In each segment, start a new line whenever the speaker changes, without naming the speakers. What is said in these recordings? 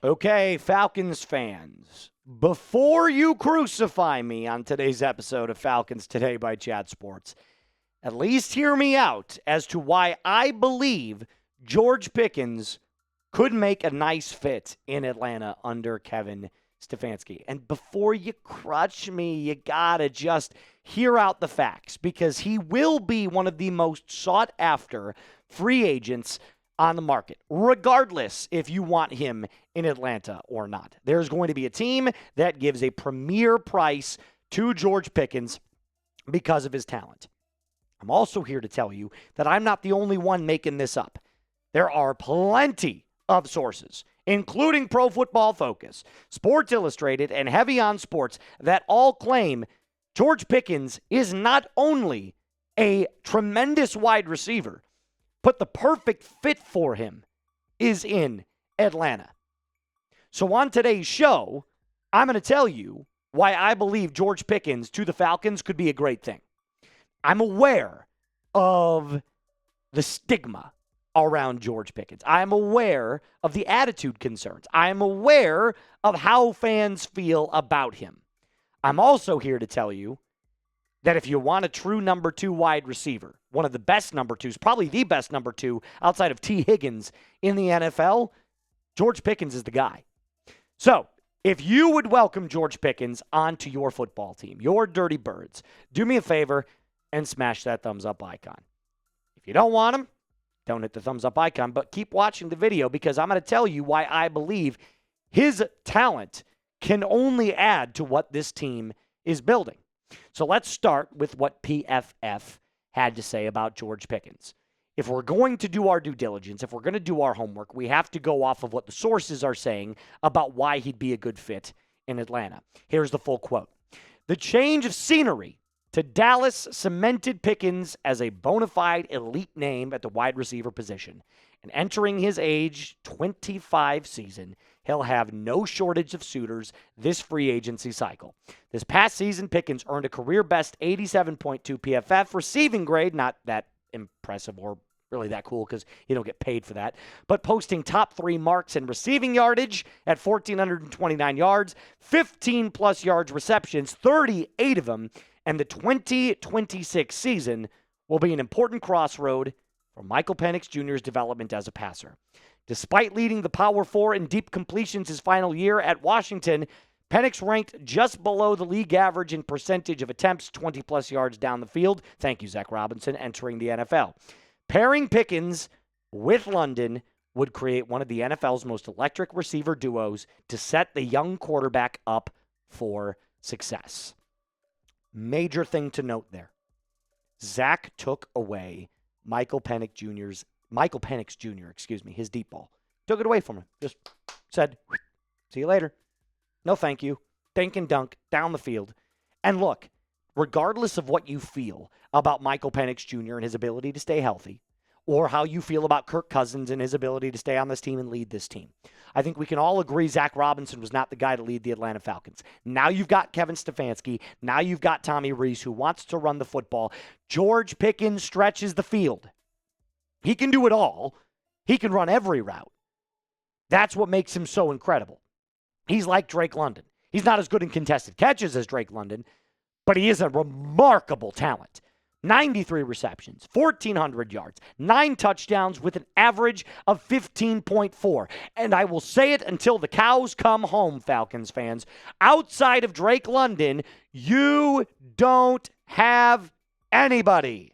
Okay, Falcons fans, before you crucify me on today's episode of Falcons Today by Chat Sports, at least hear me out as to why I believe George Pickens could make a nice fit in Atlanta under Kevin Stefanski. And before you crutch me, you gotta just hear out the facts, because he will be one of the most sought after free agents on the market, regardless if you want him in Atlanta or not. There's going to be a team that gives a premier price to George Pickens because of his talent. I'm also here to tell you that I'm not the only one making this up. There are plenty of sources, including Pro Football Focus, Sports Illustrated, and Heavy on Sports, that all claim George Pickens is not only a tremendous wide receiver, but the perfect fit for him is in Atlanta. So on today's show, I'm going to tell you why I believe George Pickens to the Falcons could be a great thing. I'm aware of the stigma around George Pickens. I'm aware of the attitude concerns. I'm aware of how fans feel about him. I'm also here to tell you that if you want a true number 2 wide receiver, one of the best number 2s, probably the best number 2 outside of T. Higgins in the NFL, George Pickens is the guy. So, if you would welcome George Pickens onto your football team, your Dirty Birds, do me a favor and smash that thumbs up icon. If you don't want him, don't hit the thumbs up icon, but keep watching the video, because I'm going to tell you why I believe his talent can only add to what this team is building. So let's start with what PFF had to say about George Pickens. If we're going to do our due diligence, if we're going to do our homework, we have to go off of what the sources are saying about why he'd be a good fit in Atlanta. Here's the full quote. The change of scenery to Dallas cemented Pickens as a bona fide elite name at the wide receiver position. And entering his age 25 season, he'll have no shortage of suitors this free agency cycle. This past season, Pickens earned a career-best 87.2 PFF receiving grade, not that impressive or really that cool because you don't get paid for that, but posting top 3 marks in receiving yardage at 1,429 yards, 15-plus yards receptions, 38 of them, and the 2026 season will be an important crossroad for Michael Penix Jr.'s development as a passer. Despite leading the Power 4 in deep completions his final year at Washington, Penix ranked just below the league average in percentage of attempts 20-plus yards down the field. Thank you, Zach Robinson, entering the NFL. Pairing Pickens with London would create one of the NFL's most electric receiver duos to set the young quarterback up for success. Major thing to note there. Zach took away Michael Penix Jr., his deep ball. Took it away from him. Just said, see you later. No thank you. Dink and dunk down the field. And look, regardless of what you feel about Michael Penix Jr. and his ability to stay healthy, or how you feel about Kirk Cousins and his ability to stay on this team and lead this team, I think we can all agree Zach Robinson was not the guy to lead the Atlanta Falcons. Now you've got Kevin Stefanski. Now you've got Tommy Rees, who wants to run the football. George Pickens stretches the field. He can do it all. He can run every route. That's what makes him so incredible. He's like Drake London. He's not as good in contested catches as Drake London, but he is a remarkable talent. 93 receptions, 1,400 yards, 9 touchdowns with an average of 15.4. And I will say it until the cows come home, Falcons fans. Outside of Drake London, you don't have anybody.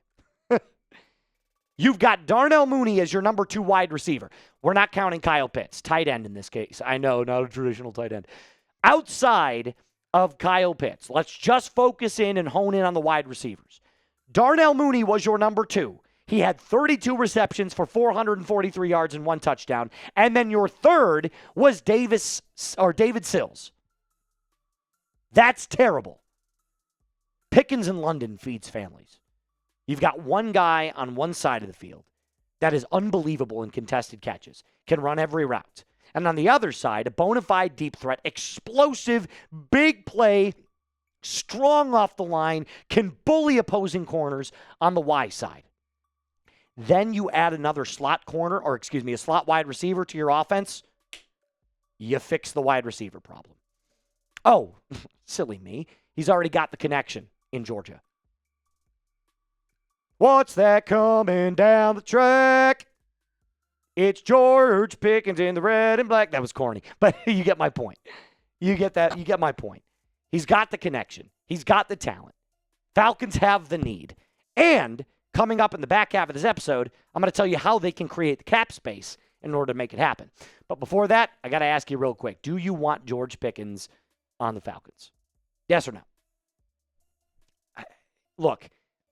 You've got Darnell Mooney as your number 2 wide receiver. We're not counting Kyle Pitts, tight end in this case. I know, not a traditional tight end. Outside of Kyle Pitts, let's just focus in and hone in on the wide receivers. Darnell Mooney was your number 2. He had 32 receptions for 443 yards and 1 touchdown. And then your third was David Sills. That's terrible. Pickens in London feeds families. You've got one guy on one side of the field that is unbelievable in contested catches, can run every route. And on the other side, a bona fide deep threat, explosive, big play, strong off the line, can bully opposing corners on the Y side. Then you add another slot corner, a slot wide receiver to your offense. You fix the wide receiver problem. Oh, silly me. He's already got the connection in Georgia. What's that coming down the track? It's George Pickens in the red and black. That was corny, but you get my point. You get that. You get my point. He's got the connection. He's got the talent. Falcons have the need. And coming up in the back half of this episode, I'm going to tell you how they can create the cap space in order to make it happen. But before that, I got to ask you real quick. Do you want George Pickens on the Falcons? Yes or no? Look,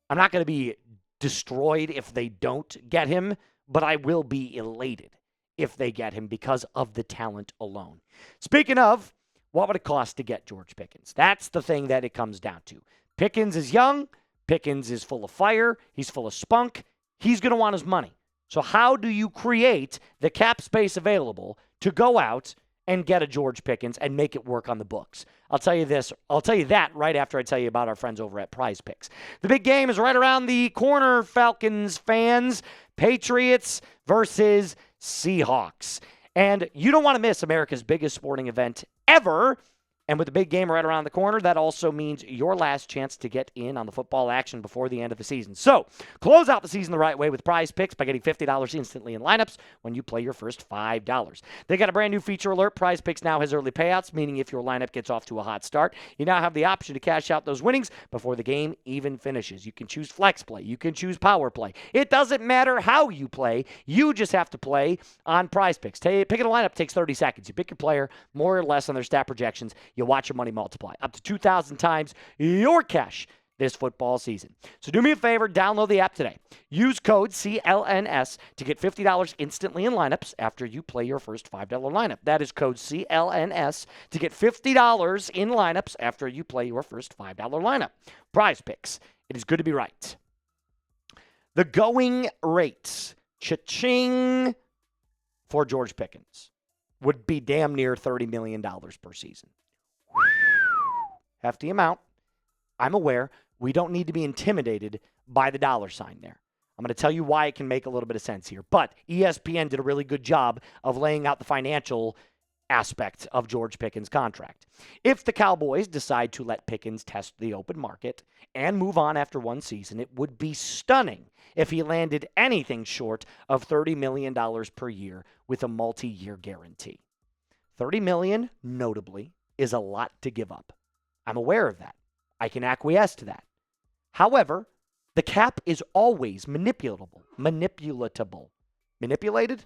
I'm not going to be destroyed if they don't get him, but I will be elated if they get him because of the talent alone. Speaking of, what would it cost to get George Pickens? That's the thing that it comes down to. Pickens is young. Pickens is full of fire. He's full of spunk. He's going to want his money. So how do you create the cap space available to go out and get a George Pickens and make it work on the books? I'll tell you this. I'll tell you that right after I tell you about our friends over at Prize Picks. The big game is right around the corner, Falcons fans. Patriots versus Seahawks. And you don't want to miss America's biggest sporting event ever. And with the big game right around the corner, that also means your last chance to get in on the football action before the end of the season. So, close out the season the right way with Prize Picks by getting $50 instantly in lineups when you play your first $5. They got a brand new feature alert. Prize Picks now has early payouts, meaning if your lineup gets off to a hot start, you now have the option to cash out those winnings before the game even finishes. You can choose flex play. You can choose power play. It doesn't matter how you play. You just have to play on Prize Picks. Picking a lineup takes 30 seconds. You pick your player more or less on their stat projections. You watch your money multiply up to 2,000 times your cash this football season. So do me a favor, download the app today. Use code CLNS to get $50 instantly in lineups after you play your first $5 lineup. That is code CLNS to get $50 in lineups after you play your first $5 lineup. Prize Picks. It is good to be right. The going rates, cha-ching, for George Pickens would be damn near $30 million per season. Hefty amount. I'm aware. We don't need to be intimidated by the dollar sign there. I'm going to tell you why it can make a little bit of sense here. But ESPN did a really good job of laying out the financial aspect of George Pickens' contract. If the Cowboys decide to let Pickens test the open market and move on after one season, it would be stunning if he landed anything short of $30 million per year with a multi-year guarantee. $30 million, notably, is a lot to give up. I'm aware of that. I can acquiesce to that. However, the cap is always manipulatable. Manipulated?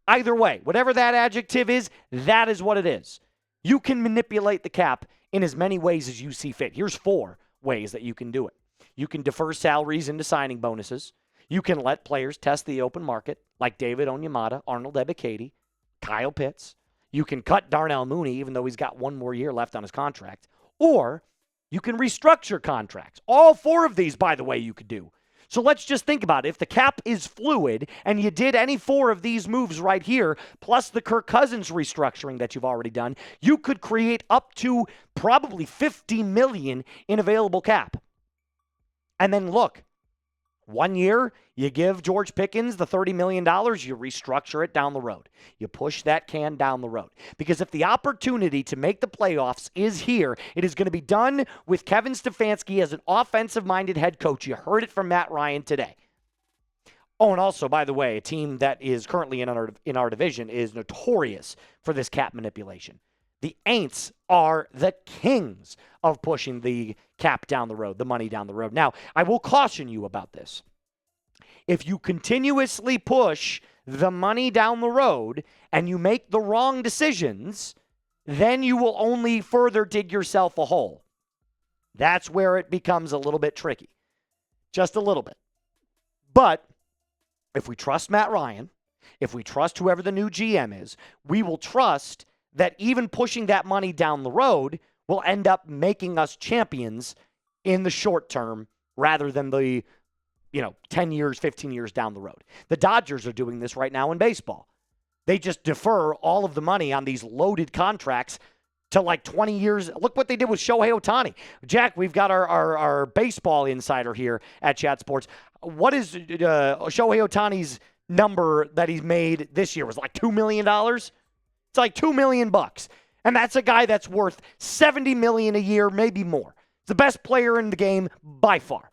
Either way, whatever that adjective is, that is what it is. You can manipulate the cap in as many ways as you see fit. Here's 4 ways that you can do it. You can defer salaries into signing bonuses. You can let players test the open market, like David Onyemata, Arnold Ebiketie, Kyle Pitts. You can cut Darnell Mooney, even though he's got one more year left on his contract. Or you can restructure contracts. All 4 of these, by the way, you could do. So let's just think about it. If the cap is fluid and you did any 4 of these moves right here, plus the Kirk Cousins restructuring that you've already done, you could create up to probably $50 million in available cap. And then look, 1 year, you give George Pickens the $30 million, you restructure it down the road. You push that can down the road. Because if the opportunity to make the playoffs is here, it is going to be done with Kevin Stefanski as an offensive-minded head coach. You heard it from Matt Ryan today. Oh, and also, by the way, a team that is currently in our division is notorious for this cap manipulation. The Aints are the kings of pushing the cap down the road, the money down the road. Now, I will caution you about this. If you continuously push the money down the road and you make the wrong decisions, then you will only further dig yourself a hole. That's where it becomes a little bit tricky. Just a little bit. But if we trust Matt Ryan, if we trust whoever the new GM is, we will trust that even pushing that money down the road will end up making us champions in the short term rather than the 10 years, 15 years down the road. The Dodgers are doing this right now in baseball. They just defer all of the money on these loaded contracts to like 20 years. Look what they did with Shohei Ohtani. Jack, we've got our baseball insider here at Chat Sports. What is Shohei Ohtani's number that he's made this year? Was it like $2 million? It's like $2 million. And that's a guy that's worth $70 million a year, maybe more. The best player in the game by far.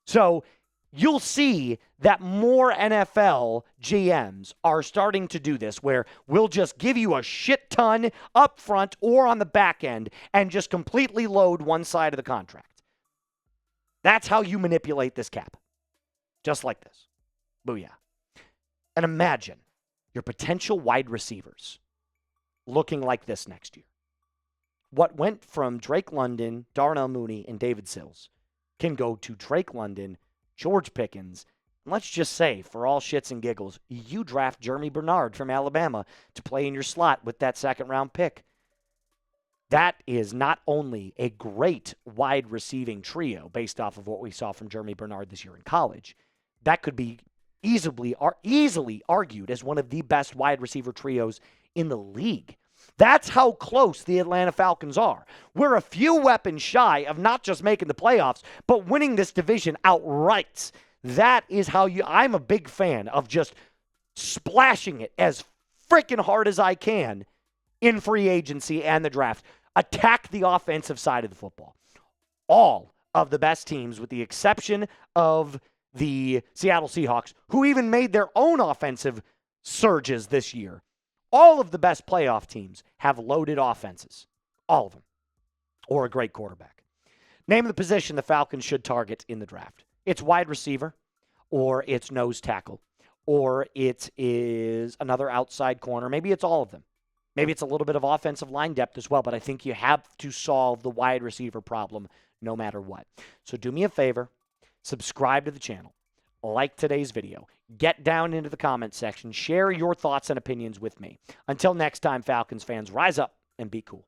So you'll see that more NFL GMs are starting to do this, where we'll just give you a shit ton up front or on the back end and just completely load one side of the contract. That's how you manipulate this cap. Just like this. Booyah. And imagine your potential wide receivers looking like this next year. What went from Drake London, Darnell Mooney, and David Sills can go to Drake London, George Pickens, and let's just say, for all shits and giggles, you draft Jeremy Bernard from Alabama to play in your slot with that second-round pick. That is not only a great wide receiving trio based off of what we saw from Jeremy Bernard this year in college, that could be easily argued as one of the best wide receiver trios in the league. That's how close the Atlanta Falcons are. We're a few weapons shy of not just making the playoffs, but winning this division outright. That is how I'm a big fan of just splashing it as freaking hard as I can in free agency and the draft. Attack the offensive side of the football. All of the best teams, with the exception of the Seattle Seahawks, who even made their own offensive surges this year. All of the best playoff teams have loaded offenses. All of them. Or a great quarterback. Name the position the Falcons should target in the draft. It's wide receiver, or it's nose tackle, or it is another outside corner. Maybe it's all of them. Maybe it's a little bit of offensive line depth as well, but I think you have to solve the wide receiver problem no matter what. So do me a favor, subscribe to the channel, like today's video, get down into the comment section, share your thoughts and opinions with me. Until next time, Falcons fans, rise up and be cool.